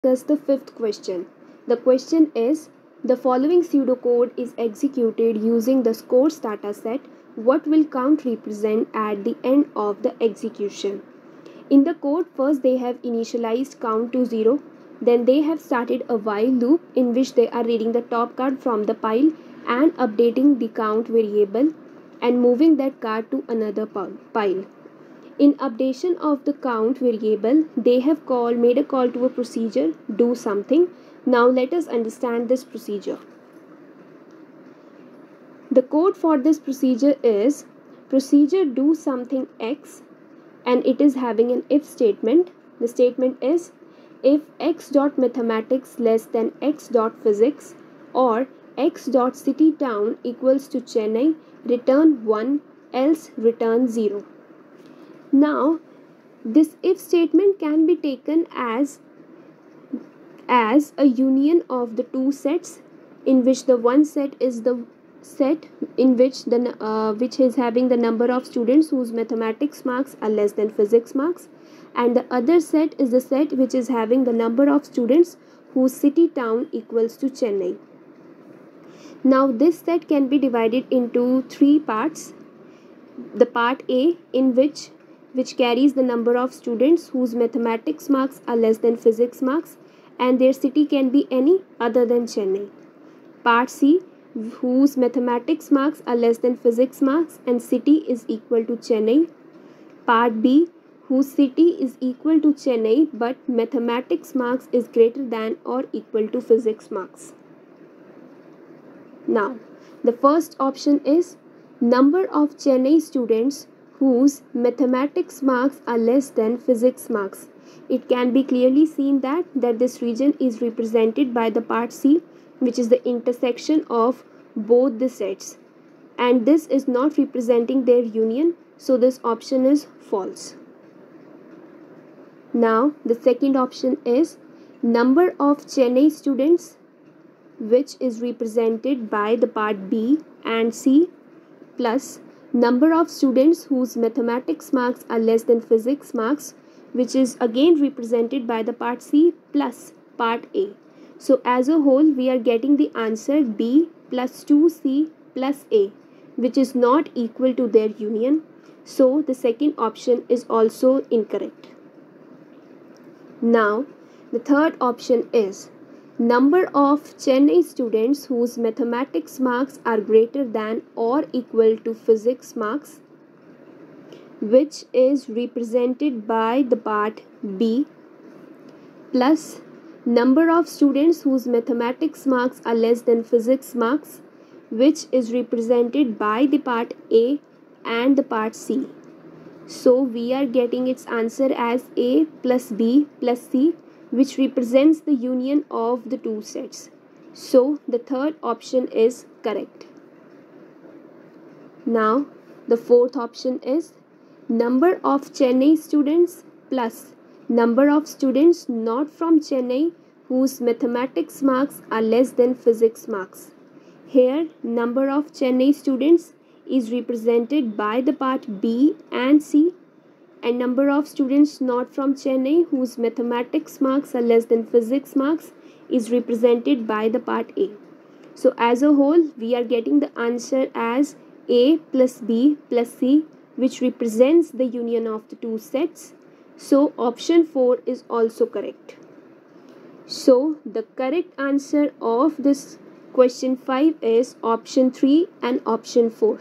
discuss the fifth question. The question is, the following pseudocode is executed using the scores dataset. What will count represent at the end of the execution? In the code, first they have initialized count to 0. Then they have started a while loop in which they are reading the top card from the pile and updating the count variable and moving that card to another pile. In updation of the count variable, they have made a call to a procedure, do something. Now let us understand this procedure. The code for this procedure is procedure do something x, and it is having an if statement. The statement is if x dot mathematics less than x dot physics or x dot city town equals to Chennai, return 1, else return 0. Now, this if statement can be taken as a union of the two sets, in which the one set is the set in which which is having the number of students whose mathematics marks are less than physics marks, and the other set is the set which is having the number of students whose city town equals to Chennai. Now, this set can be divided into three parts. The part A, in which carries the number of students whose mathematics marks are less than physics marks and their city can be any other than Chennai. Part C, whose mathematics marks are less than physics marks and city is equal to Chennai. Part B, whose city is equal to Chennai but mathematics marks is greater than or equal to physics marks. Now, the first option is number of Chennai students whose mathematics marks are less than physics marks. It can be clearly seen that this region is represented by the part C, which is the intersection of both the sets, and this is not representing their union, so this option is false. Now, the second option is number of Chennai students, which is represented by the part B and C, plus number of students whose mathematics marks are less than physics marks, which is again represented by the part C plus part A. So as a whole, we are getting the answer B plus 2C plus A, which is not equal to their union. So the second option is also incorrect. Now, the third option is number of Chennai students whose mathematics marks are greater than or equal to physics marks, which is represented by the part B, plus number of students whose mathematics marks are less than physics marks, which is represented by the part A and the part C. So we are getting its answer as A plus B plus C, which represents the union of the two sets. So the third option is correct. Now, the fourth option is number of Chennai students plus number of students not from Chennai whose mathematics marks are less than physics marks. Here, number of Chennai students is represented by the part B and C, and number of students not from Chennai whose mathematics marks are less than physics marks is represented by the part A. So as a whole, we are getting the answer as A plus B plus C, which represents the union of the two sets. So option 4 is also correct. So the correct answer of this question 5 is option 3 and option 4.